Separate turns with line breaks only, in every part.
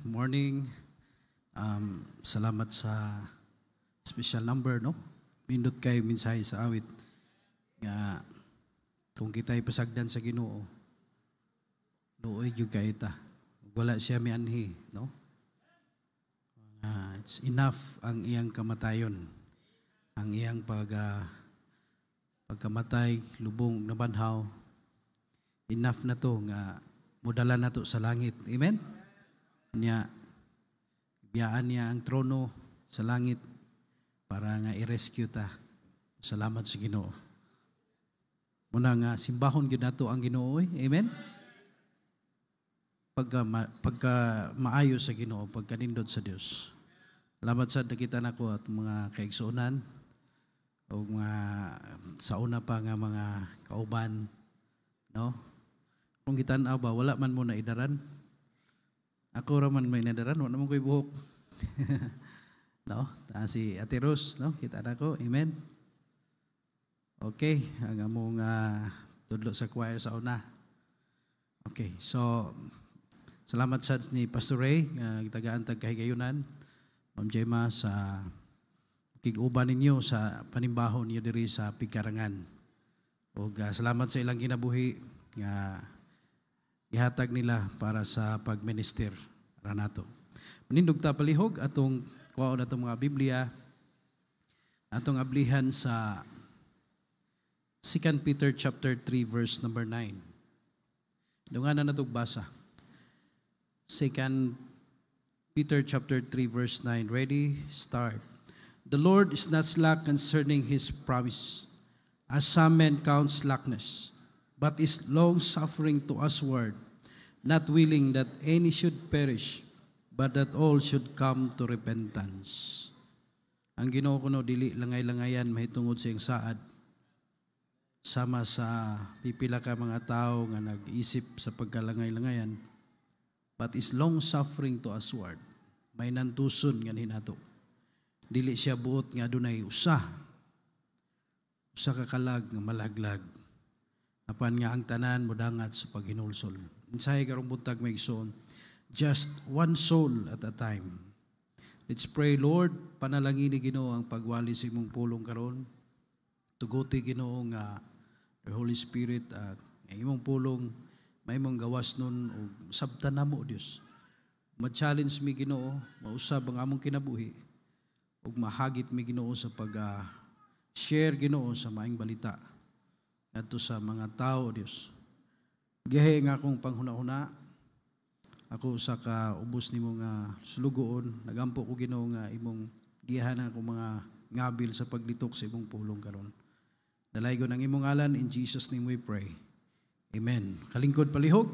morning. Salamat sa special number, no? Pindot kay mensahe sa awit. Nga, kung kita'y pasagdan sa Ginoo, luoy gyud kay ta. Wala siya mianhi, no? It's enough ang iyang kamatayon. Ang iyang pagkamatay, lubong, nabanhaw. Enough na to nga mudala na to sa langit. Amen? Niya, biyaan niya ang trono sa langit para nga i-rescue ta. Salamat sa Ginoo. Muna nga, simbahon gyud nato ang Ginoo. Amen? Pagka maayo sa Ginoo, pagkanindot sa Dios. Salamat sa nakita nako at mga kaigsuonan o mga sauna pa nga mga kauban, no? Kung gitan-aw ba, wala man mo na idaran. Ako raman may nadaran, wala man ko'y buhok. No? Si Ate Rose, no? Kita na ko. Amen? Okay. Ang among tudlo sa choir sa una. Okay. So, salamat sa ni Pastor Ray, tagaan tagkahigayunan. Ma'am Jema, sa kiguban ninyo sa panimbahon niyo diri sa Pigkarangan. O salamat sa ilang kinabuhi nga ihatag nila para sa pagminister ranato. Manindog ta palihog atong kuwaon atong mga Biblia atong ablihan sa 2 Peter chapter 3 verse number 9. Dunganan natong basa. 2 Peter chapter 3 verse 9. Ready? Start. The Lord is not slack concerning His promise, as some men count slackness, but is long-suffering to usward, not willing that any should perish, but that all should come to repentance. Ang Ginoo kuno dili langay-langayan mahitungod sa iyang saad, sama sa pipila ka mga tao nga nag-isip sa pagkalangay-langayan, but is long-suffering to usward. May nantuson nga hinato. Dili siya buot nga adunay usa ka kalag nga malaglag. Apan nga ang tanan modangat sa paghinulsol. Insay karong buntag may igsoon, just one soul at a time. Let's pray, Lord, panalangin ni Ginoo ang pagwali sa imong pulong karon. Tuguti Ginoo nga the Holy Spirit ang imong pulong may imong gawas nun o sabtan namo Dios. Ma-challenge mi Ginoo, mausab ang among kinabuhi ug mahagit mi Ginoo sa share Ginoo sa maayong balita ngadto sa mga tao Dios. Gihay nga akong panghuna-huna, ako sa kaubos nimo nga sulugoon, nagampo ko Ginoo nga imong gihanan ako mga ngabil sa paglitok sa imong pulong karon. Dalaygon ang imong ngalan, in Jesus name we pray. Amen. Kalingkod palihog.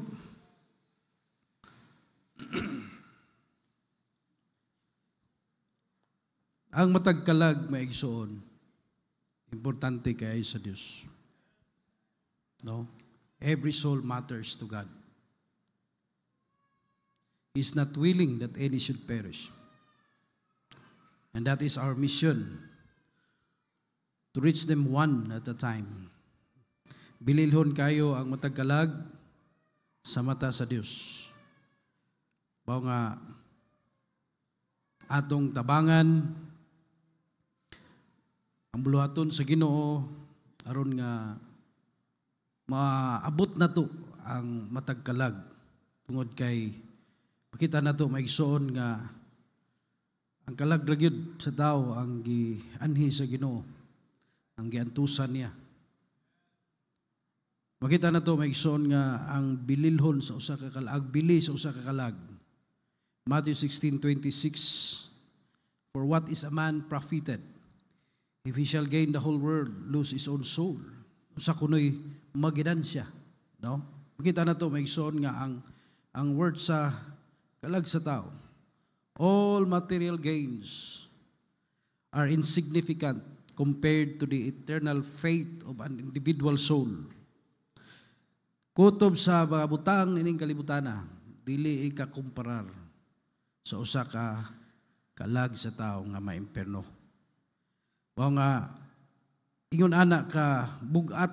Ang matagkalag maigsoon, importante kay sa Dios. No? Every soul matters to God. He is not willing that any should perish. And that is our mission, to reach them one at a time. Bililhon kayo ang matagkalag sa mata sa Dios. Bao nga atong tabangan ang buluhaton sa Ginoo aron nga maabot na to ang matagkalag tungod kay makita na to maigsoon nga ang kalag ra gyud sa tao ang gianhi sa Ginoo, ang giantusan niya. Makita na to maigsoon nga ang bililhon sa usa ka kalag, bili sa usa ka kalag. Matthew 16:26, for what is a man profited if he shall gain the whole world, lose his own soul? Usa kunoy maginansya, no? Makita na to maigsoon nga ang word sa kalag sa tao, all material gains are insignificant compared to the eternal fate of an individual soul. Kutob sa mga butang ining kalibutana, dili ikakumparar sa usa ka kalag sa tao nga maimperno. Wa nga ingon ana ka bugat,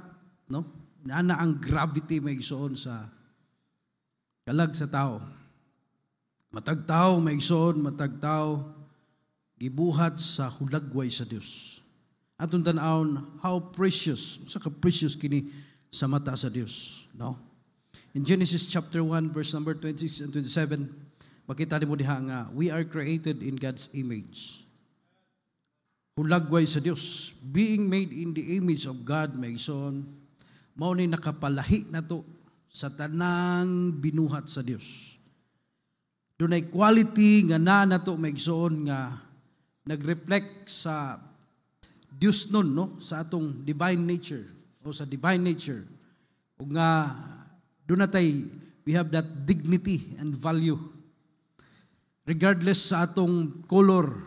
no? Ana ang gravity may igsoon sa kalag sa tao. Matagtaw, maigsoon, matagtaw, gibuhat sa hulagway sa Dios. Atong tan-awon, how precious, sa ka-precious kini sa mata sa Dios. No? In Genesis chapter 1, verse number 26 and 27, makita mo diha nga, we are created in God's image. Hulagway sa Dios. Being made in the image of God, maigsoon, mao ni nakapalahi na to sa tanang binuhat sa Dios. Dunay quality nga na to maigsoon nga nag-reflect sa Dios nun, no? Sa atong divine nature o sa divine nature. O nga doon natay we have that dignity and value. Regardless sa atong color,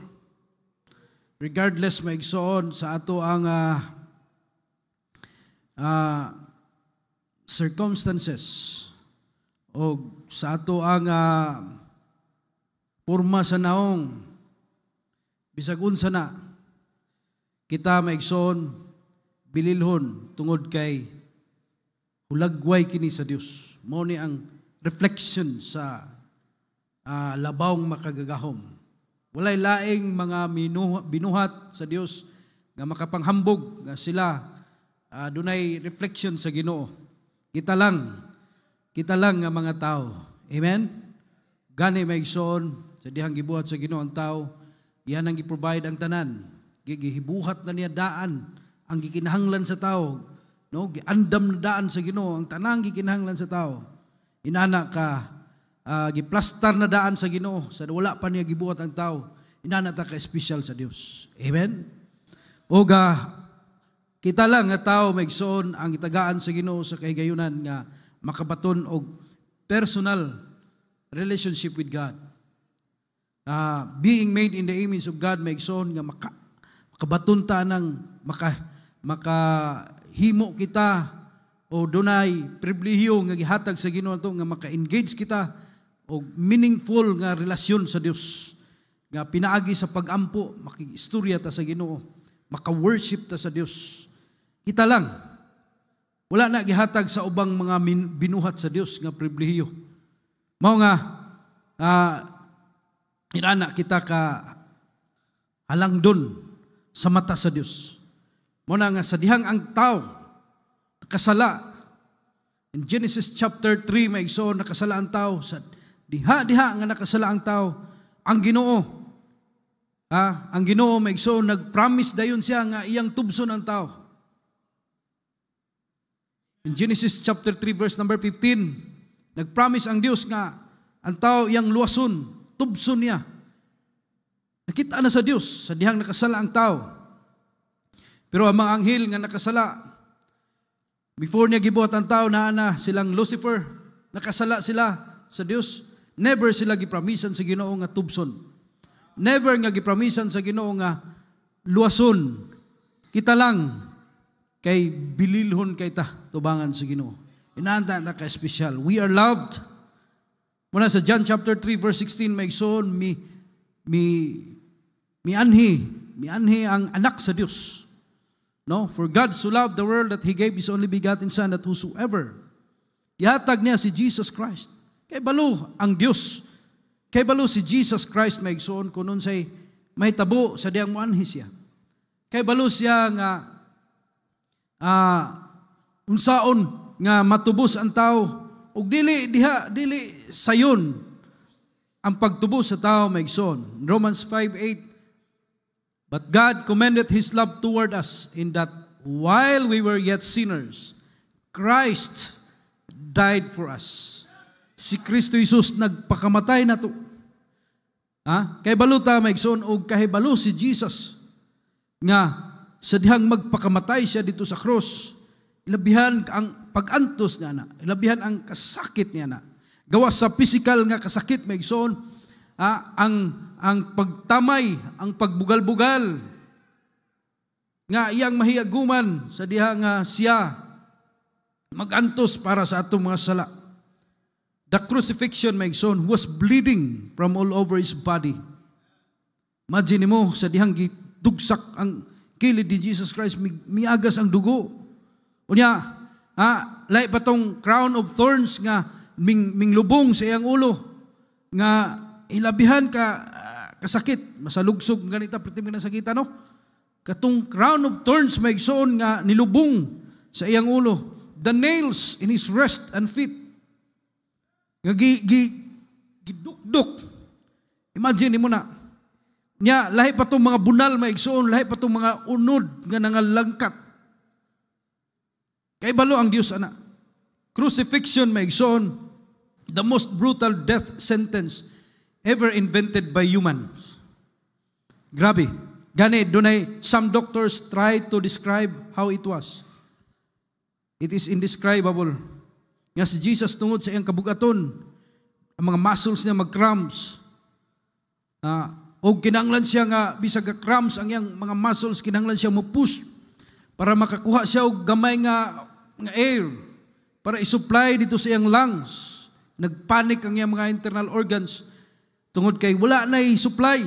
regardless maigsoon sa ato ang circumstances o sa ato ang porma sa naong, bisag unsa na, kita maigsoon, bililhon tungod kay hulagway kini sa Dios. Mao ni ang reflection sa labawng makagagahom. Walay laing mga binuhat sa Dios nga makapanghambog nga sila dunay reflection sa Ginoo. Kita lang nga mga tao. Amen? Gani maigsoon sa dihang gibuhat sa Ginoo ang tao, iyan ang gi-provide ang tanan. Gihibuhat na niya daan ang gikinahanglan sa tao. No? Giandam na daan sa Ginoo ang tanang gikinahanglan sa tao. Inana ka giplastar na daan sa Ginoo sa wala pa niya gibuhat ang tao, inanata ka special sa Dios. Amen. Oga kita lang nga tao maigsoon ang itagaan sa Ginoo sa kahigayunan nga makabaton og personal relationship with God. Being made in the image of God maigsoon nga makabaton ta nang makahimo kita o dunay pribilehiyo nga gihatag sa Ginoo to nga maka-engage kita o meaningful nga relasyon sa Dios nga pinaagi sa pag-ampo, makistorya ta sa Ginoo, maka-worship ta sa Dios. Kita lang wala na gihatag sa ubang mga binuhat sa Dios nga pribilehiyo. Mao nga inana kita ka halangdon sa mata sa Dios. Mao na nga sa dihang ang tao nakasala, in Genesis chapter 3 maigsoon nakasala ang tao sa diha nga nakasala ang tao, ang Ginoo maigsoon nagpromise dayon siya nga iyang tubson ang tao. In Genesis chapter 3 verse number 15, nagpromise ang Dios nga ang tao iyang luwason, tubson niya. Nakita na sa Dios sa dihang nakasala ang tao. Pero ang mga anghel nga nakasala, before niya gibuhat ang tao, na silang Lucifer, nakasala sila sa Dios. Never sila gipromisan sa Ginoo nga tubson. Never nga gipromisan sa Ginoo nga luwason. Kita lang kay bililhon kay ta tubangan sa Ginoo. Inaanta na ka special. We are loved. Muna sa John chapter 3 verse 16 maigsoon mianhi ang anak sa Dios. No, for God so loved the world that He gave His only begotten Son, that whosoever, ihatag niya si Jesus Christ. Kay balo ang Dios. Kay balo si Jesus Christ maigsoon kunon say mahitabo sa diyang muanhi siya. Kay balo siya nga unsaon nga matubos ang tao ug dili sayon ang pagtubos sa tao maigsoon. Romans 5:8, but God commended His love toward us in that while we were yet sinners, Christ died for us. Si Kristo Jesus nagpakamatay na to. Kay baluta maigsoon og kahibalo si Jesus nga sa dihang magpakamatay siya dito sa cross, ilabihan ang pag-antos niya na, ilabihan ang kasakit niya na. Gawas sa physical nga kasakit maigsoon, ang pagtamay, ang pagbugal-bugal nga iyang mahiaguman sa diha nga siya magantos para sa atong mga sala. The crucifixion maigsoon was bleeding from all over His body. Imagine mo sa dihang gidugsak ang kilid ni Jesus Christ, miagas ang dugo. Unya, lahi pa tong crown of thorns nga minglubong sa iyang ulo nga Ilabihan ka kasakit, masalugsog ganita pritim nga sakita no. Katong crown of thorns maigsoon nga nilubong sa iyang ulo. The nails in his wrist and feet. Nga gidukduk. Imagine mo na. Nya lahi pa tong mga bunal maigsoon, lahi pa tong mga unod nga nangalangkat. Kay balo ang Dios ana. Crucifixion maigsoon, the most brutal death sentence ever invented by humans. Grabe. Gani, dunay some doctors try to describe how it was. It is indescribable. Nga si Jesus tungod sa iyang kabugaton, ang mga muscles niya mag-cramps. O kinanglan siya nga, bisag cramps ang iyang mga muscles, kinanglan siya mo-push para makakuha siya og gamay nga air para isupply dito sa iyang lungs. Nagpanik ang iyang mga internal organs tungod kay wala na i-supply.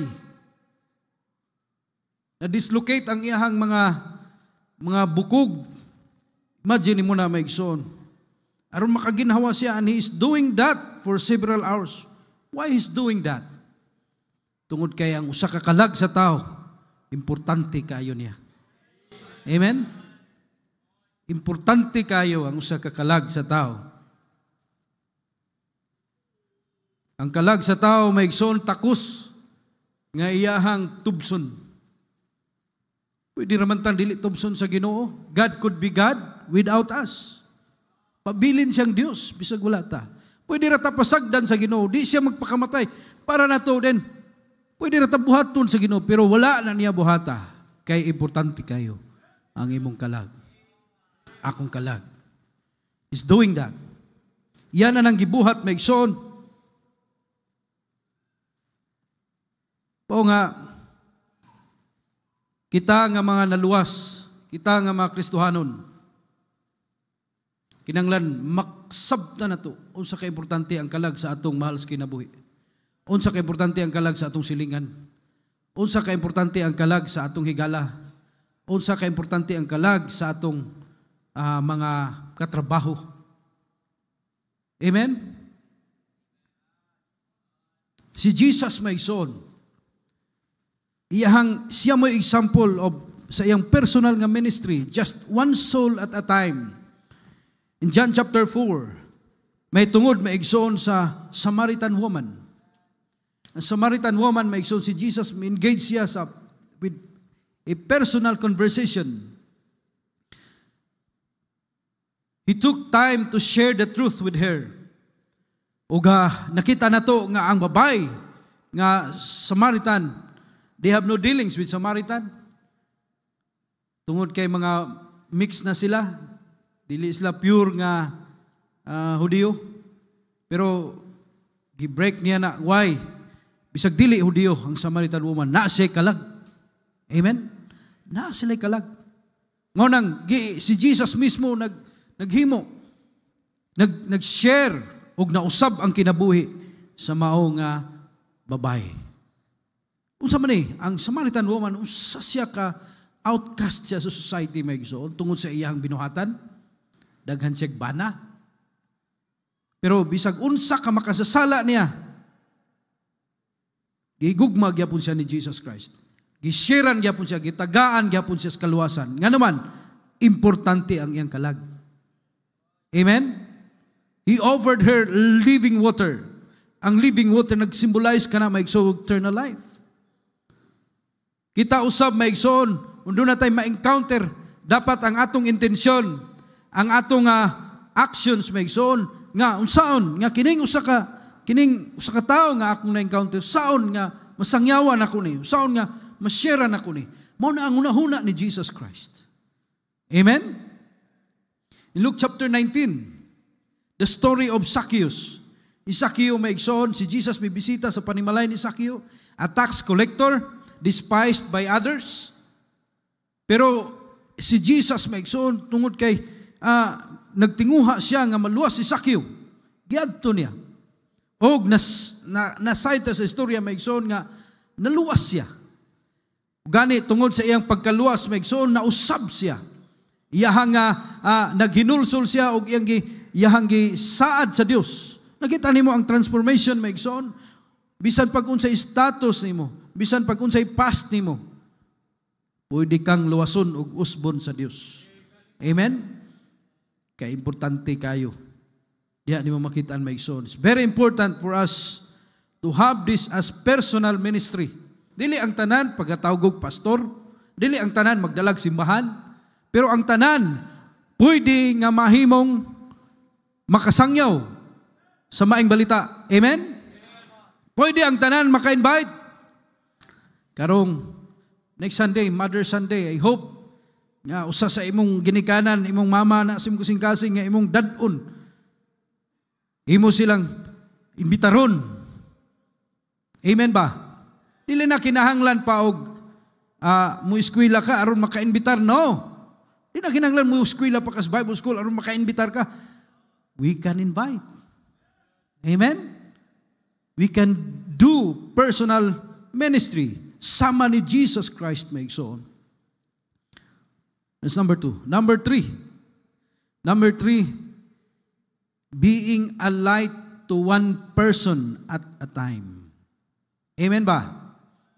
Na-dislocate ang iyang mga bukog. Imagine mo na maigsoon. Aron makaginhawa siya and he is doing that for several hours. Why he's doing that? Tungod kay ang usa ka kalag sa tao, importante kayo niya. Amen? Importante kayo ang usa ka kalag sa tao. Ang kalag sa tao maigsoon takos nga iyahang tubson. Pwede raman tan dili tubson sa Ginoo. God could be God without us. Pabilin siyang Dios bisag wala ta. Pwede ra ta pasagdan sa Ginoo, di siya magpakamatay para nato din. Pwede ra ta buhaton sa Ginoo pero wala na niya buhata. Kay importante kayo ang imong kalag. Akong kalag. Is doing that. Yan na nang gibuhat maigsoon. O nga, kita nga mga naluwas, kita nga mga Kristohanon, kinanglan, maksabta na to, unsa ka importante ang kalag sa atong mahal sa kinabuhi. Unsa ka importante ang kalag sa atong silingan. Unsa ka importante ang kalag sa atong higala. Unsa ka importante ang kalag sa atong mga katrabaho. Amen? Si Jesus maigsoon, siya mo example of sa iyang personal nga ministry, just one soul at a time. In John chapter 4, may tungod maigsoon sa Samaritan woman. Ang Samaritan woman maigsoon si Jesus, engage siya with a personal conversation. He took time to share the truth with her. Uga nakita nato nga ang babay nga Samaritan, they have no dealings with Samaritan. Tungod kay mga mix na sila. Dili sila pure nga Hudiyo. Pero gi-break niya na. Why? Bisag dili Hudiyo ang Samaritan woman. Na siya kalag. Amen? Na sila kalag. Ngunang si Jesus mismo naghimo. Nag-share og nausab ang kinabuhi sa mao nga babae. Unsa man ang Samaritan woman, unsa siya ka outcast siya sa society maigsoon tungod sa iyang binuhatan, daghan siya bana. Pero bisag unsa ka makasasala niya, gigugma gyapon siya ni Jesus Christ. Gisharean gyapon siya, gitagaan gyapon siya sa kaluwasan. Nga naman, importante ang iyang kalag. Amen? He offered her living water. Ang living water nag-symbolize ka na maigsoon eternal life. Kita usab maigsoon, undo na tayo ma-encounter, dapat ang atong intensyon, ang atong actions maigsoon, nga unsaon, nga kining usa ka tao nga akong na-encounter, saon nga masangyawan ako ni, saon nga ma-share na ako ni. Mao na ang unahuna ni Jesus Christ. Amen? In Luke chapter 19, the story of Zacchaeus. Si Zacchaeus maigsoon, si Jesus may bisita sa panimalay ni Zacchaeus, a tax collector, despised by others. Pero si Jesus maigsoon tungod kay nagtinguha siya nga maluwas si Zacchaeus. Giadto niya. Og na-cite sa istorya maigsoon nga naluwas siya. Gani tungod sa iyang pagkaluwas maigsoon nausab siya. Iyahang naghinulsol siya og iyahang gisaad sa Dios. Nakita nimo ang transformation maigsoon bisan pag unsay status nimo, bisan pag unsay past nimo, pwede kang luwason og usbon sa Dios. Amen? Kaya importante kayo. Diya di mo makita ang maigsoon. It's very important for us to have this as personal ministry. Dili ang tanan pagkatawag og pastor, dili ang tanan magdalag simbahan, pero ang tanan pwede nga mahimong makasangyaw sa maing balita. Amen? Pwede ang tanan maka-invite. Karong next Sunday, Mother's Sunday, I hope nga usa sa imong ginikanan, imong mama na sim kasing-kasing nga imong dad-on, imo silang imbitaron. Amen ba? Dili na kinahanglan pa og mo eskwela ka aron maka-imbitar. No. Dili na kinahanglan mo eskwela pa kas Bible school aron maka-imbitar ka. We can invite. Amen? We can do personal ministry. Sama ni Jesus Christ makes on. That's number 2. Number 3. Number 3. Being a light to one person at a time. Amen ba?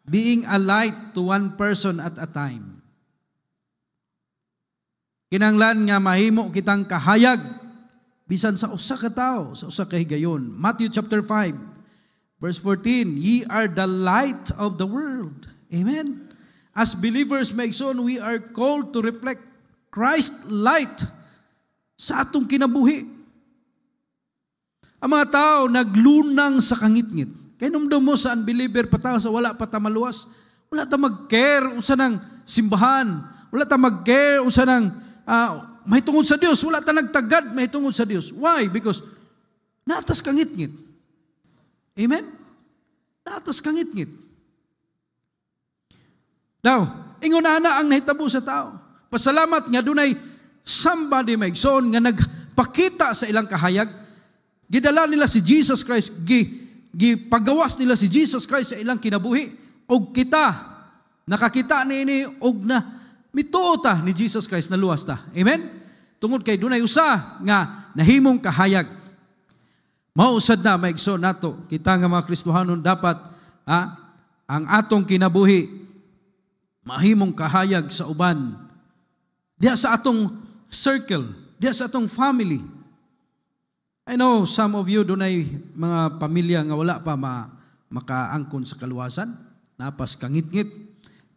Being a light to one person at a time. Kinahanglan nga mahimo kitang kahayag bisan sa usa ka tawo, sa usa ka higayon. Matthew chapter 5, verse 14, ye are the light of the world. Amen? As believers maigsoon, we are called to reflect Christ's light sa atong kinabuhi. Ang mga tao naglunang sa kangit-ngit. Kaya numdum mo sa unbeliever pataw sa wala pa ta maluwas, wala ta mag-care usa ng simbahan, wala ta mag-care usa ng mahitungod sa Dios, wala ta nagtagad mahitungod sa Dios. Why? Because natas kangit-ngit. Amen? Natas kangit-ngit. Now, ingon ana ang nahitabo sa tao. Pasalamat nga dunay somebody maigsoon nga nagpakita sa ilang kahayag. Gidala nila si Jesus Christ, gipagawas nila si Jesus Christ sa ilang kinabuhi. Og kita, nakakita niini og na mituota ni Jesus Christ na luwas ta. Amen? Tungod kay dunay usa nga nahimong kahayag. Mausad na maigsoon nato. Kita nga mga Kristohanon dapat ang atong kinabuhi mahimong kahayag sa uban. Diya sa atong circle, diya sa atong family. I know some of you doon ay mga pamilya nga wala pa makaangkon sa kaluwasan, napas kangit-ngit,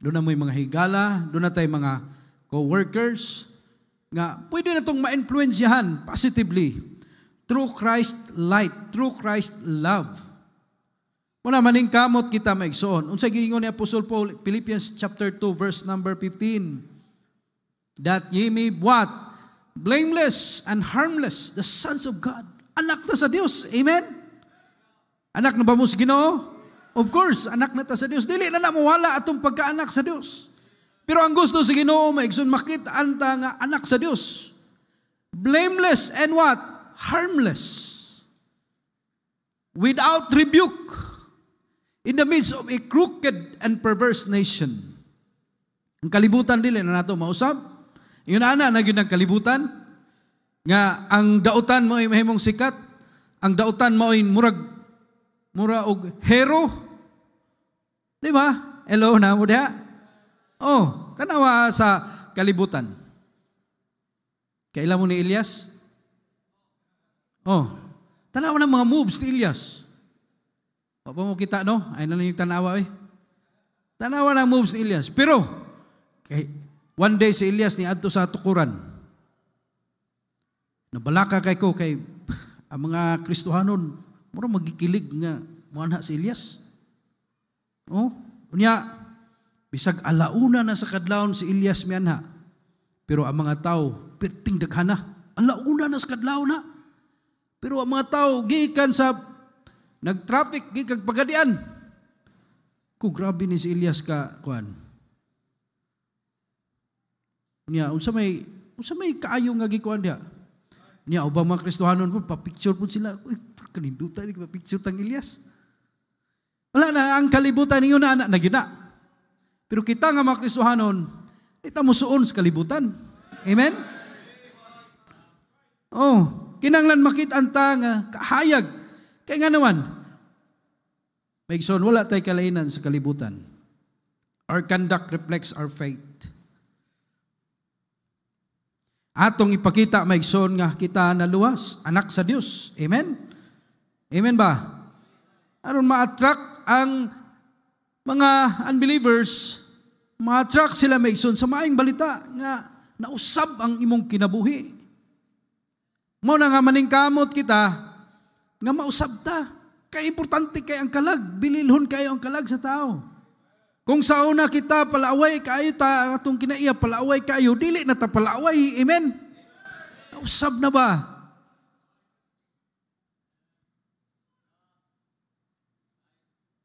doon na may mga higala, doon na tayo mga co-workers, nga pwede na itong ma-influensyahan positively through Christ light, through Christ love. Muna maning kamot kita maigsoon. Unsay giingon ni Apostle Paul, Philippians chapter 2, verse number 15, that ye may what? Blameless and harmless, the sons of God. Anak na sa Dios. Amen? Anak na ba mo sa Ginoo? Of course, anak na ta sa Dios. Dili na mawala atong pagkaanak sa Dios. Pero ang gusto sa Ginoo, maigsoon makita anta nga anak sa Dios. Blameless and what? Harmless. Without rebuke. In the midst of a crooked and perverse nation. Ang kalibutan dili na nato mausab. Yun na yun ang kalibutan. Nga ang dautan mo ay mahimong sikat, ang dautan mo ay mura og hero. Di ba? Hello na mo diha. Oh, tanawa sa kalibutan. Kailan mo ni Elias? Oh, tanawa ng mga moves ni Elias. O pa mo kita, no? Ay na yung tanawa eh. Tanawa ng moves ni Elias. Pero, one day si Elias ni adto sa tukuran. Nabalaka kay ko kay ang mga Kristohanon, mura magikilig nga muanha si Elias. Oh, unya bisag alauna na sa kadlawon si Elias mianha. Pero ang mga tao perting daghana, alauna na sa kadlawon na. Pero ang mga tao gikan sa nag-traffic gikan pagadian. Ko grabe ni si Elias ka kuan. Unya unsa may kaayo nga gikuan dia. Niya, ubang mga Kristohanon po, pa-picture po sila. Uy, kanindutan, pa-picture tang Elias. Wala na, ang kalibutan niyo na anak na gina. Pero kita nga mga Kristohanon, kita mo suon sa kalibutan. Amen? Oh, kinanglan makita ang tanga, kahayag. Kaya nga naman, Maigsoon, wala tay kalainan sa kalibutan. Our conduct reflects our faith. Atong ipakita, maigsoon, nga kita naluwas, anak sa Dios. Amen? Amen ba? Aron ma-attract ang mga unbelievers, ma-attract sila, maigsoon, sa maayong balita nga nausab ang imong kinabuhi. Mo na nga maningkamot kita nga mausab ta. Kay importante kay ang kalag, bililhon kayo ang kalag sa tao. Kung sa una kita palaaway kayo ta atong kinaiya palaaway kayo, dili na ta palaaway. Amen. Nausab na ba?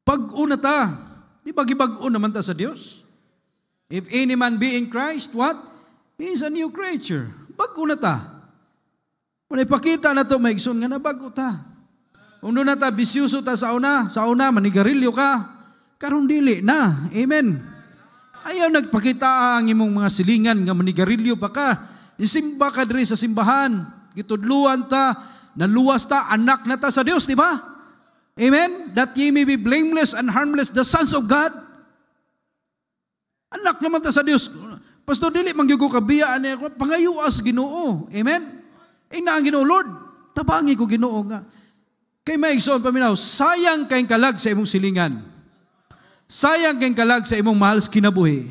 Bag-o na ta. Di ba gibag-o naman ta sa Dios? If any man be in Christ, what? He is a new creature. Bag-o na ta. Kung ipakita na ito, maigsoon nga na bago ta. Kung doon na ta, bisyuso ta sa una, manigarilyo ka, karong dili na. Amen. Ayaw nagpakita ang imong mga silingan nga manigarilyo pa ka. Isimba ka diri sa simbahan. Gitudluan ta, naluwas ta, anak na ta sa Dios, di ba? Amen. That ye may be blameless and harmless, the sons of God. Anak naman ta sa Dios. Pastor, dili mangyugo kabiyaan niya, pangayuas Ginoo. Amen. Na ang Ginoo, Lord, tabangi ko Ginoo nga. Kay maigsoon paminaw, sayang kayong kalag sa imong silingan. Sayang kayong kalag sa imong mahal sa kinabuhi.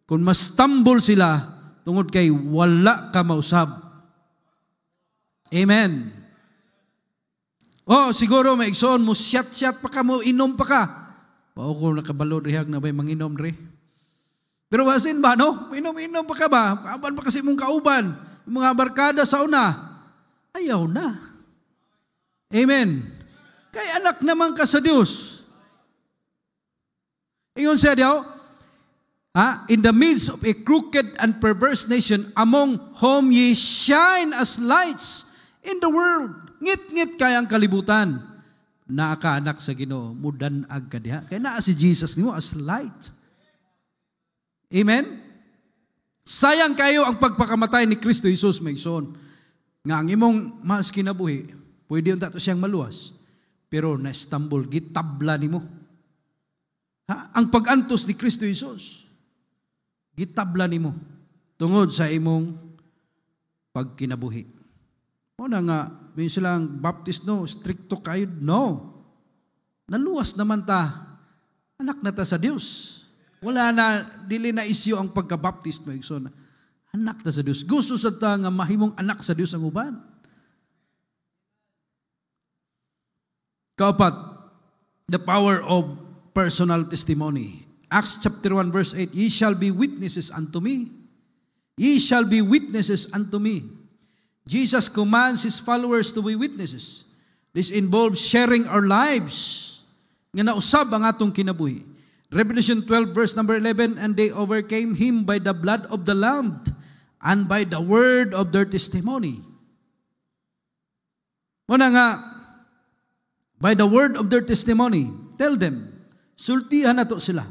Kung mas tambol sila, tungod kay wala ka mausab. Amen. Siguro maigsoon mo, siyat-siyat pa ka mo, inom pa ka. Pao ko nakabalo rihag na ba'y manginom re. Pero basin ba, no? Inom-inom pa ka ba? Kauban pa kasi mong kauban. Mga barkada sa una, ayaw na. Amen. Kay anak naman ka sa Diyos. Ingon siya diyaw, in the midst of a crooked and perverse nation, among whom ye shine as lights in the world. Ngit-ngit kayang kalibutan. Naaka-anak sa Ginoo, mudanag ka diha. Kaya naa si Jesus nimo as light. Amen? Sayang kayo ang pagpakamatay ni Kristo Jesus, maigsoon. Nga ang imong mas kinabuhi, pwede yung tato siyang maluwas, pero na-stumble, gitabla nimo. Ang pag-antos ni Kristo Jesus, gitabla nimo, tungod sa imong pagkinabuhi. O na nga, may silang baptist, no, stricto kayo, no. Naluwas naman ta, anak na ta sa Diyos. Wala na, dili na isyo ang pagka-baptist, no, igsoon. Anak na sa Diyos. Gusto sa ta nga mahimong anak sa Diyos ang uban. Kaupat, the power of personal testimony. Acts chapter 1 verse 8, ye shall be witnesses unto me. Ye shall be witnesses unto me. Jesus commands His followers to be witnesses. This involves sharing our lives nga nausab ang atong kinabuhi. Revelation 12 verse number 11, and they overcame him by the blood of the Lamb and by the word of their testimony. Muna nga, by the word of their testimony, tell them, sultihan na to sila.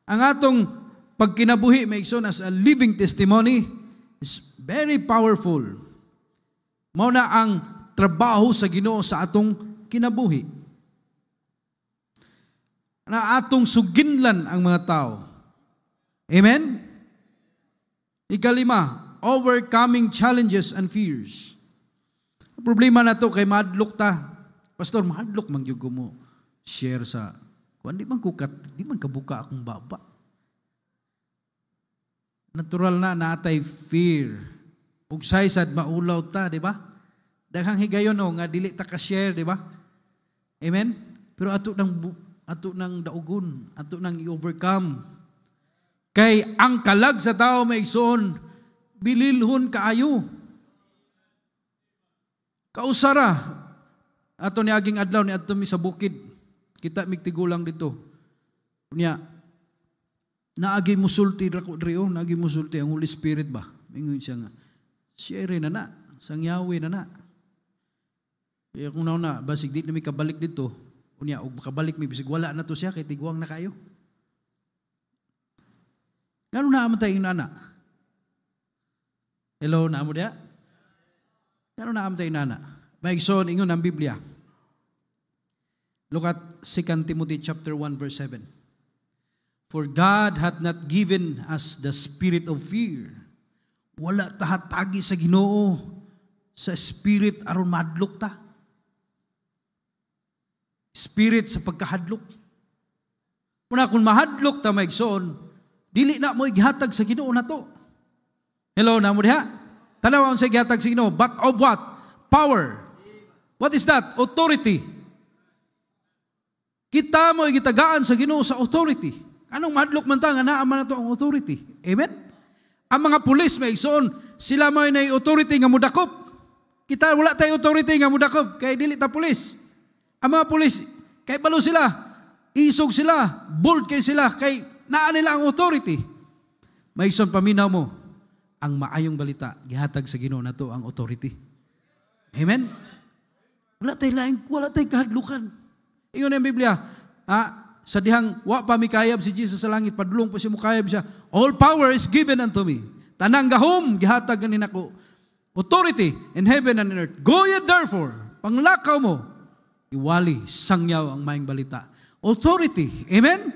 Ang atong pagkinabuhi, maigsoon, as a living testimony is very powerful. Muna ang trabaho sa Ginoo sa atong kinabuhi. Na atong suginlan ang mga tao. Amen? Ikalima, overcoming challenges and fears. Ang problema na to kay madlok ta. Pastor, madlok mangyugo mo share sa kung di man kabuka akong baba. Natural na natay fear. Ug saysad maulaw ta, di ba? Daghang higayon nga dili ta ka-share, di ba? Amen? Pero ato nang daugon, ato nang i-overcome. Kay ang kalag sa tao maigsoon, bililhon kaayo. Kausara, ato ni aging adlaw ni ato mi sa bukid, kita migtigulang dito. Unya, naagi musulti rako drio, naagi musulti ang Holy Spirit ba? Mingon siya nga, share na sangyawi na. Kaya kung nauna, basig di na may kabalik dito, unya, og makabalik may bisig wala na to siya, kay tiguang na kayo. Gano'n na aman tayong nana? Hello, naamo diya? Gano'n na aman tayong nana? Maigsoon, ingon ang Biblia. Look at 2 Timothy chapter 1 verse 7. For God hath not given us the spirit of fear. Wala ta hatagi sa Ginoo sa spirit aron madlok ta. Spirit sa pagkahadlok. Muna kung mahadlok ta maigsoon, dili na mo igihatag sa Ginoo nato. Hello na mo diha. Tanaw ang sa igihatag sa Ginoo, but of what? Power. What is that? Authority. Kita mo igitagaan sa Ginoo sa authority. Anong madlok man ta nga naa man nato ang authority? Amen. Ang mga pulis maigsoon, sila may na authority nga mudakop. Kita wala tay authority nga mudakop kay dili ta pulis. Ang mga pulis kay balo sila, isog sila, bold kay sila kay naa nila ang authority. Maigsoon paminaw mo ang maayong balita gihatag sa Ginoo nato ang authority. Amen. Wala tay laing, wala tay kahadlukan. Ingon ang Biblia, sa dihang wa pa mikayab si Jesus sa langit, padulong pa siya mukayab siya. All power is given unto me. Tanang gahom, gihatag ganin ako. Authority in heaven and in earth. Go ye therefore, panglakaw mo, iwali, sangyaw ang maayong balita. Authority. Amen?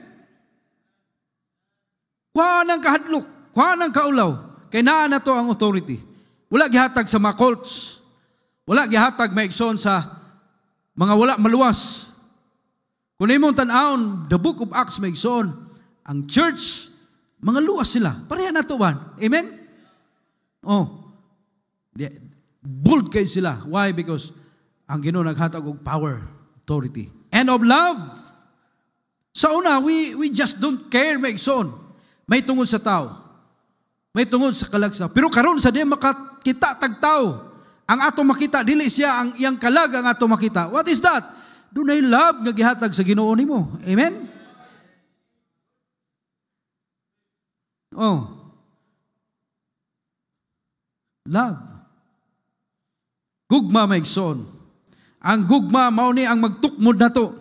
Kuha ng kahadlok, kuha ng kaulaw, kay naa na to ang authority. Wala gihatag sa mga cults. Wala gihatag maigsoon sa mga wala maluwas. Kung imong tan-awon, the book of Acts maigsoon, ang church, mga luwas sila. Pareha na to ba? Amen? Oh. Bold kayo sila. Why? Because ang Ginoo naghatag og power, authority, and of love. Sa una, we just don't care maigsoon. May tungod sa tao. May tungod sa kalagsa. Pero karon sa di makakita tagtao, ang ato makita, dili siya ang iyang kalag ang ato makita. What is that? Dunay love nga gihatag sa Ginoo nimo. Amen? Oh. Love. Gugma maigsoon. Ang gugma mao ni ang magtukmod nato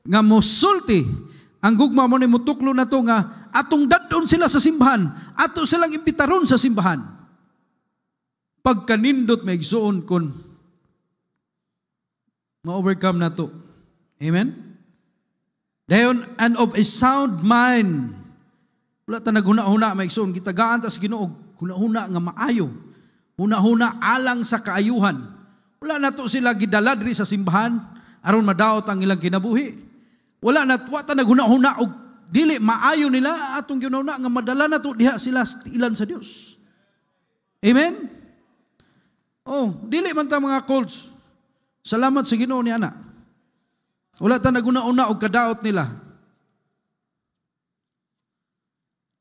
nga mosulti. Ang gugma mao ni mutuklo nato nga atong dadon sila sa simbahan, ato silang imbitaron sa simbahan. Pagkanindot maigsoon kon ma-overcome na to. Amen? Dayon, and of a sound mind. Wala ta naghuna-huna, maigsoon. Gitagaan ta sa Ginoo, huna-huna nga maayo. Huna-huna alang sa kaayuhan. Wala na to sila gidala diri sa simbahan, aron madaot ang ilang kinabuhi. Wala ta naghuna-huna og dili maayo nila atong ginuna nga madala na to diha sila ilan sa Dios. Amen? Oh, dili man ta mga cults. Salamat sa Ginoo ni ana. Wala ta naguna-una og kadaot nila.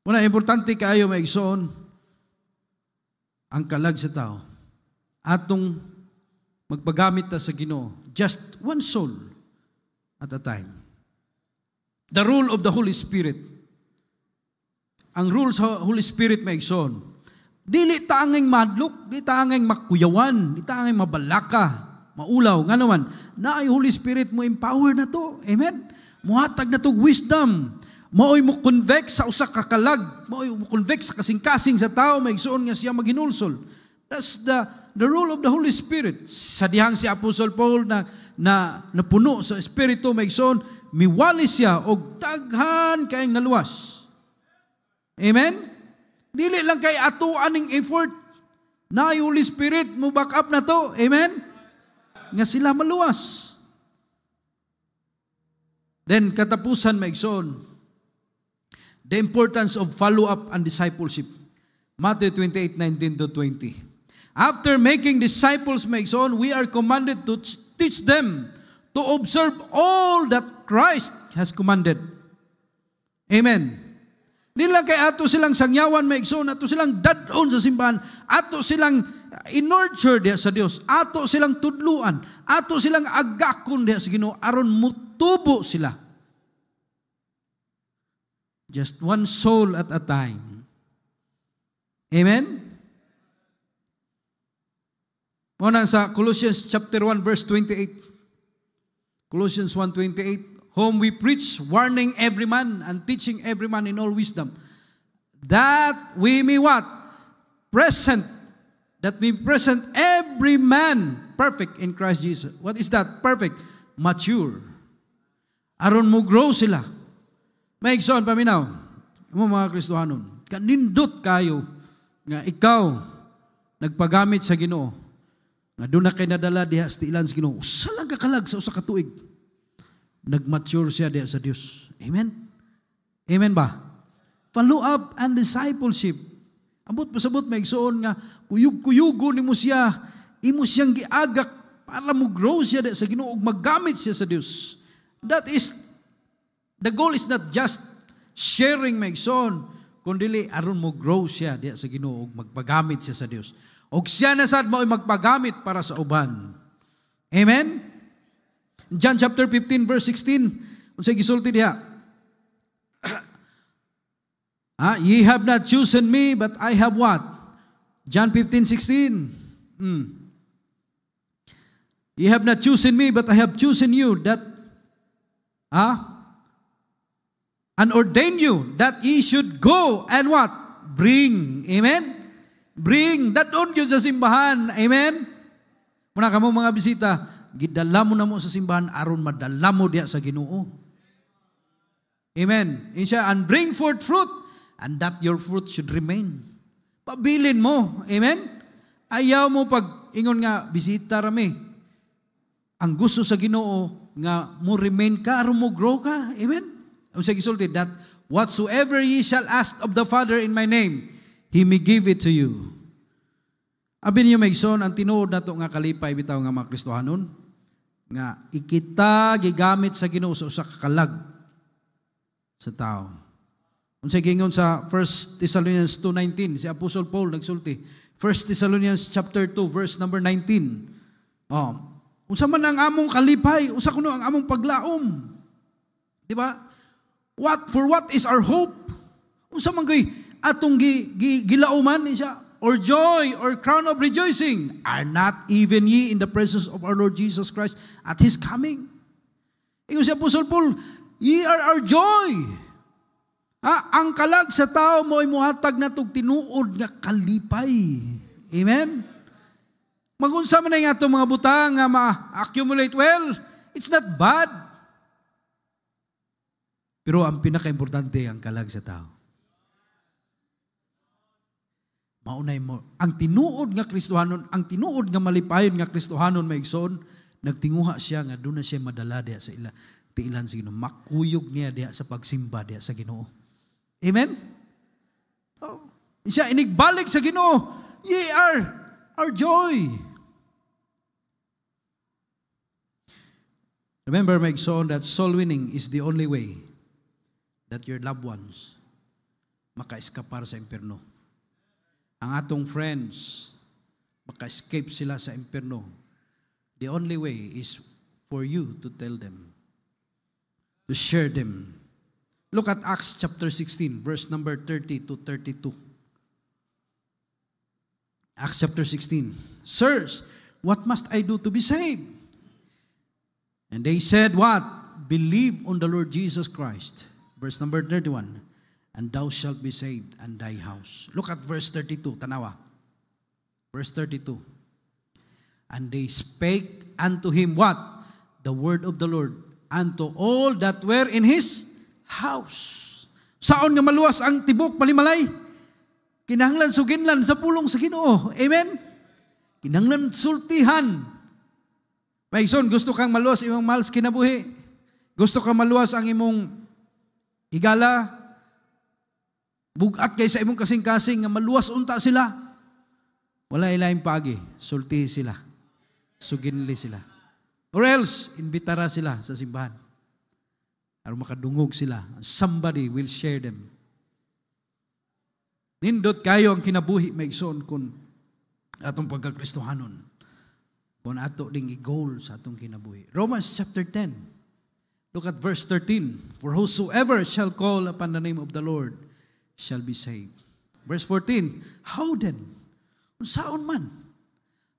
Una importante kaayo maigsoon ang kalag sa tao. Atong magpagamit ta sa Ginoo, just one soul at a time. The rule of the Holy Spirit. Ang rule sa Holy Spirit maigsoon. Dili ta angay madlok, dili ta angay makuyawan, dili ta angay mabalaka. Maulaw, nga naman, na ay Holy Spirit mo empower na to. Amen? Muhatag na to wisdom. Maoy mo convict sa usa ka kalag. Maoy mo convict sa kasing-kasing sa tao, maigsoon nga siya maghinulsol. That's the rule of the Holy Spirit. Sa dihang si Apostle Paul na napuno sa Espiritu, maigsoon, miwali siya og daghan kayong naluwas. Amen? Dili lang kay ato aning effort. Na ay Holy Spirit mo back up na to. Amen? Nga sila maluwas. Then, katapusan maigsoon, the importance of follow-up and discipleship. Matthew 28:19-20. After making disciples maigsoon, we are commanded to teach them to observe all that Christ has commanded. Amen. Nila kay ato silang sangyawan maigsoon, ato silang dadon sa simbahan, ato silang in-nurture diha sa Dios, ato silang tudluan, ato silang agakon diha sa Ginoo aron mutubo sila. Just one soul at a time. Amen? Muna sa Colossians chapter 1 verse 28. Colossians 1:28. Whom we preach, warning every man and teaching every man in all wisdom, that we may what? That we present every man perfect in Christ Jesus. What is that? Perfect. Mature. Aron mo grow sila. Maigsoon paminaw, mga Kristohanon, kanindot kayo nga ikaw nagpagamit sa Ginoo. Nga doon na kay nadala diha sa tiilan sa Ginoo. Salang kakalag sa usa ka tuig. Nagmature siya diha sa Dios. Amen? Amen ba? Follow up and discipleship. Ambot pasabot maigsoon nga kuyug-kuyugo nimo siya, imo siyang giagak para mo grow siya diha sa Ginoo ug maggamit siya sa Dios. That is, the goal is not just sharing maigsoon, kundi aron mo grow siya diha sa Ginoo ug magpagamit siya sa Dios. Og siya na sad mao'y magpagamit para sa uban. Amen? John chapter 15 verse 16, unsay gisulti diha? Ye have not chosen me, but I have what? John 15:16. Ye have not chosen me, but I have chosen you, that and ordained you that ye should go and what? Bring. Amen? Bring. Dadon yun sa simbahan. Amen? Muna kamo mga bisita, gidala mo na mo sa simbahan aron madala mo diha sa Ginoo. Amen? Insya, and bring forth fruit, and that your fruit should remain. Pabilin mo. Amen? Ayaw mo pag ingon nga bisita rami. Ang gusto sa Ginoo nga mo remain ka, aron mo grow ka. Amen? Unsay gisulti, that whatsoever ye shall ask of the Father in my name, He may give it to you. Abi niyo maigsoon, ang tinuod nato nga kalipay bitaw nga mga Kristohanon, nga ikita gigamit sa Ginoo sa usa ka kalag sa tao. Unsay gingon sa 1 Thessalonians 2:19, si Apostle Paul nagsulti. 1 Thessalonians chapter 2 verse number 19. Unsa man ang among kalipay, unsa kuno ang among paglaom? Di ba? What is our hope? Unsa man gay atong gilauman siya? Or joy, or crown of rejoicing? Are not even ye in the presence of our Lord Jesus Christ at His coming? Ingon si Apostle Paul, ye are our joy. Ang kalag sa tao mo ay muhatag na itong tinuod nga kalipay. Amen? Magunsa man na nga itong mga butang nga ma-accumulate well, it's not bad. Pero ang pinaka-importante ang kalag sa tao. Maunay mo, ang tinuod nga Kristohanon, ang tinuod nga malipayon nga Kristohanon maigsoon, nagtinguha siya nga doon na siya madala diha sa tiilan sa Ginoo. Makuyog niya diha sa pagsimba diha sa Ginoo. Amen? Siya inigbalik sa Ginoo. Ye are our joy. Remember, maigsoon, that soul winning is the only way that your loved ones maka-eskapar sa impyerno. Ang atong friends, maka-escape sila sa impyerno. The only way is for you to tell them, to share them. Look at Acts chapter 16, verse number 30 to 32. Acts chapter 16. Sirs, what must I do to be saved? And they said, what? Believe on the Lord Jesus Christ. Verse number 31. And thou shalt be saved and thy house. Look at verse 32, tanawa. Verse 32. And they spake unto him what? The word of the Lord unto all that were in his house. Saon nga maluwas ang tibok palimalay? Kinahanglan suginlan sa pulong sa Ginoo. Amen? Kinahanglan sultihan. Maigsoon, gusto kang maluwas imong mahal sa kinabuhi? Gusto kang maluwas ang imong higala? Bugat kay sa imong kasing-kasing nga maluwas unta sila. Wala ilaing pagi, sulti sila. Suginli sila. Or else, imbitara sila sa simbahan. Aron makadungog sila. Somebody will share them. Nindot kayo ang kinabuhi maigsoon kun atong pagkakristohanon. Kung ato ding i-goal sa atong kinabuhi. Romans chapter 10. Look at verse 13. For whosoever shall call upon the name of the Lord shall be saved. Verse 14, how then? Unsaon man?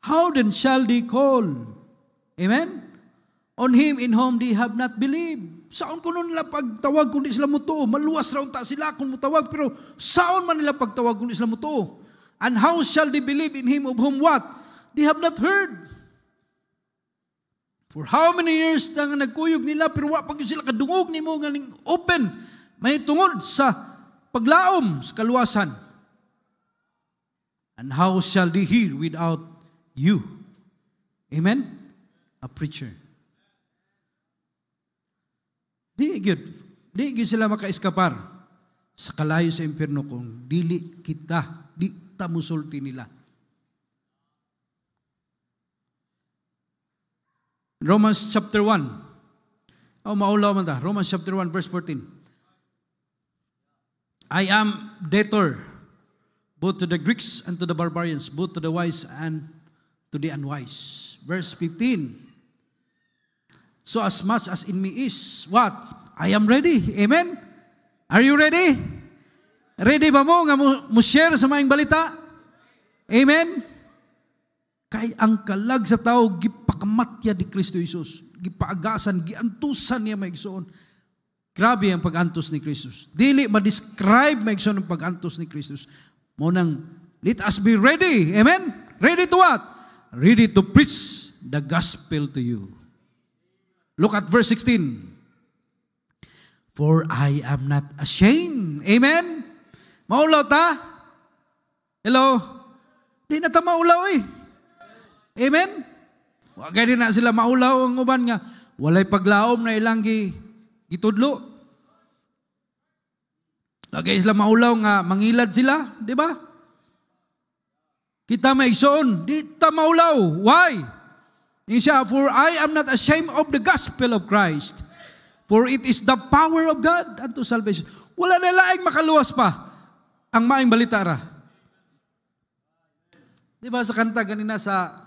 How then shall they call? Amen? On him in whom they have not believed. Saon kuno nila pagtawag kung di sila mutuo? Maluwas raw ta sila kung mutawag, pero saon man nila pagtawag kung di sila mutuo? And how shall they believe in him of whom what? They have not heard. For how many years na nga nagkuyog nila, pero wa pag sila kadungog ni mo nga ning open, may tungod sa paglaom sa kaluwasan. And how shall they hear without you? Amen? A preacher. Di gyud sila makaiskapar sa kalayo sa impyerno kung dili kita, di ta musulti nila. Romans chapter 1. Maulaw man ta. Romans chapter 1 verse 14. I am debtor both to the Greeks and to the barbarians, both to the wise and to the unwise. Verse 15. So as much as in me is, what? I am ready. Amen? Are you ready? Ready ba mo nga mo share sa maayong balita? Amen? Kay ang kalag sa tao, gipakamatya di Kristo Jesus. Gipaagasan, giantusan niya maigsoon. Grabe ang pag-antos ni Kristus. Dili ma-describe maigsoon ang pag-antos ni Kristus. Munang, let us be ready. Amen? Ready to what? Ready to preach the gospel to you. Look at verse 16. For I am not ashamed. Amen? Maulaw ta? Hello? Di na ta maulaw eh. Amen? Wagay din na sila maulaw ang uban nga. Walay paglaom na ilang gitudlo. Lagay sila maulaw nga mangilad sila. Di ba? Kita maigsoon. Di ta maulaw. Why? Siya, for I am not ashamed of the gospel of Christ. For it is the power of God unto salvation. Wala na laing makaluwas pa ang maayong balita ra. Di ba sa kanta ganina sa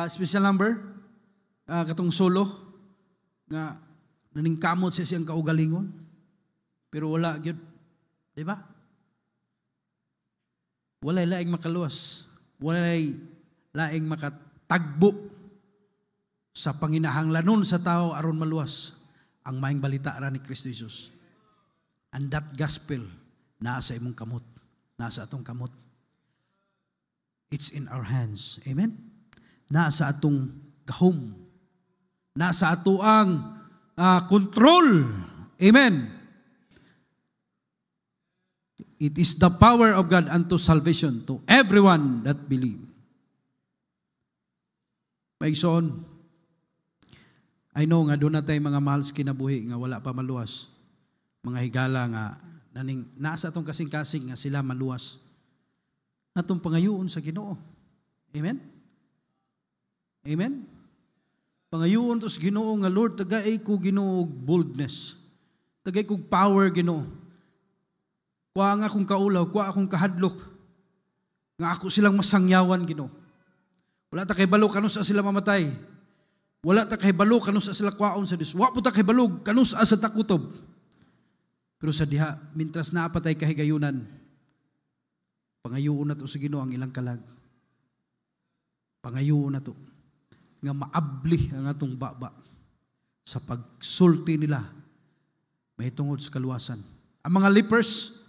special number, katong solo, nga naningkamot siya siyang kaugalingon, pero wala gyud, di ba? Wala laing makaluwas, wala laing makatagbo sa panginahanglanon sa tao aron maluwas ang maayong balita ra ni Kristo Jesus. And that gospel nasa imong kamot, nasa atong kamot. It's in our hands. Amen? Nasa atong gahom. Nasa ato ang control. Amen. It is the power of God unto salvation to everyone that believe. Maigsoon, I know nga doon na tayo mga mahal sa kinabuhi nga wala pa maluwas. Mga higala nga nasa atong kasing-kasing nga sila maluwas. Atong pangayoon sa Ginoo. Amen? Amen? Pangayoon to sa Ginoo nga, Lord, tagay ko Ginoo boldness. Tagay ko power Ginoo. Kuha nga akong kaulaw, kuha akong kahadlok. Nga ako silang masangyawan Ginoo. Wala ta kay balo kanus sa sila mamatay. Wala ta kay balo kanus sa sila kwaon sa Dios. Wa po ta kay balog kanus sa takutob. Pero sa diha, mintras naapatay kahigayunan, pangayoon na to sa Ginoo ang ilang kalag. Pangayoon na to. Nga maabli ang atong baba sa pagsulti nila may tungod sa kaluwasan. Ang mga lepers,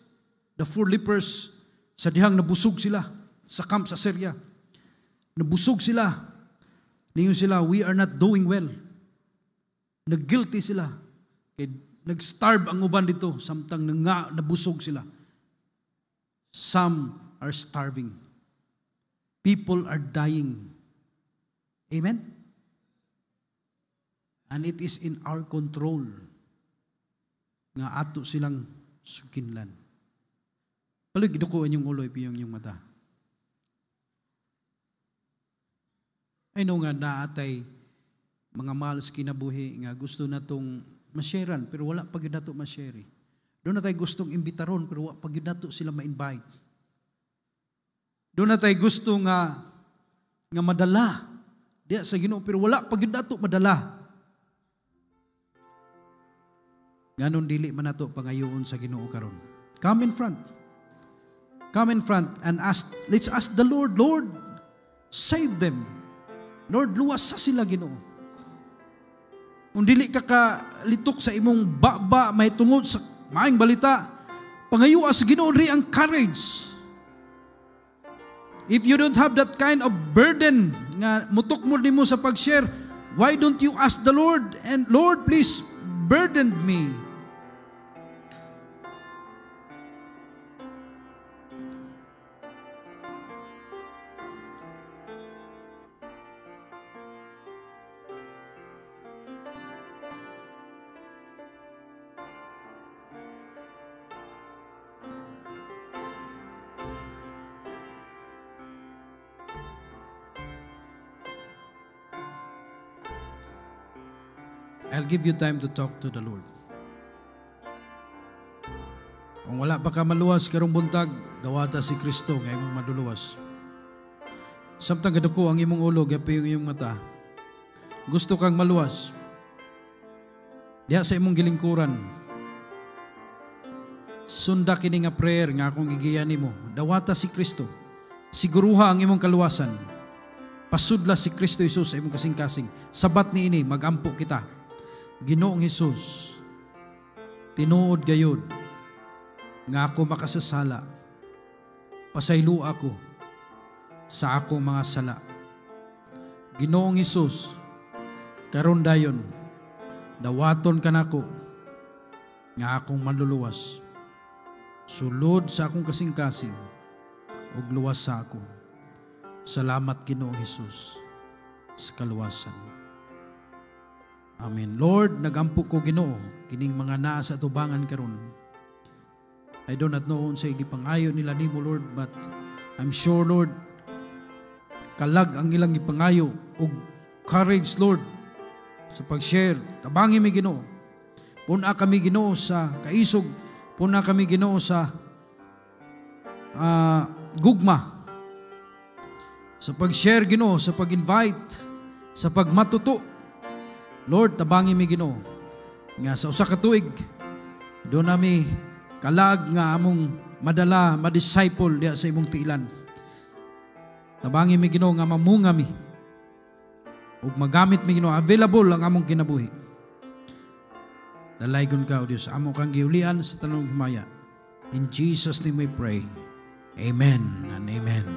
the 4 lepers, sa dihang nabusog sila sa camp sa Syria. Nabusog sila. Ningon sila, we are not doing well. Nag-guilty sila. Nag-starve ang uban dito, samtang nabusog sila. Some are starving. People are dying. Amen? And it is in our control nga ato silang sukinlan. Palo, gidukuan yung ulo, ipiyong yung mata. I know nga naatay mga mahal sa kinabuhi nga gusto na itong masyaran, pero wala pag yun na ito masyari. Doon na tayo gustong imbitaron, pero wala pag yun na ito sila ma-invite. Doon na tayo gusto nga madala. Diya sa Ginoo, pero wala pag yun na ito madala. Ganon dili man nato pangayoon sa Ginoo karon. Come in front. Come in front and ask, let's ask the Lord, Lord, save them. Lord, luwas sa sila Ginoo. Kung dili ka kalitok sa imong baba, may tungod sa maayong balita, pangayuwa sa Ginoo ri ang courage. If you don't have that kind of burden nga mutok mo nimo sa pag-share, Why don't you ask the Lord, and Lord, please burden me? I'll give you time to talk to the Lord. Kung wala pa ka maluwas karong buntag, dawata si Kristo nga imong maduluwas. Samtang gaduko ang imong ulo, gapi yung iyong mata. Gusto kang maluwas. Diha sa imong gilingkuran. Sunda kini nga prayer nga akong gigiyan nimo. Dawata si Kristo. Siguruha ang imong kaluwasan. Pasudla si Kristo Jesus sa imong kasing-kasing. Sabat ni ini, magampo kita. Ginoong Hesus, tinuod gayud nga ako makasasala. Pasaylo ako sa akong mga sala. Ginoong Hesus, karon dayon dawaton ka nako nga akong manluluwas. Sulod sa akong kasing-kasing ug luwas sa ako. Salamat Ginoong Hesus sa kaluwasan. Amen. Lord, nagampo ko Ginoo kining mga naa sa tubangan karon. I do not know unsa gipangayo nila nimo Lord, but I'm sure Lord kalag ang ilang gipangayo ug courage Lord sa pag-share. Tabangi mi Ginoo. Puna kami Ginoo sa kaisog, puna kami Ginoo sa gugma. Sa pag-share Ginoo, sa pag-invite, sa pagmatuto. Lord, tabangi mi Ginoo nga sa usa ka tuig do nami kalag nga among madala, ma-disciple diha sa imong tiilan. Tabangi mi Ginoo nga mamunga mi ug magamit mi Ginoo, available ang among kinabuhi. Dalaygon ka o Dios, amo kang giulian sa tanong himaya. In Jesus name we pray. Amen and amen.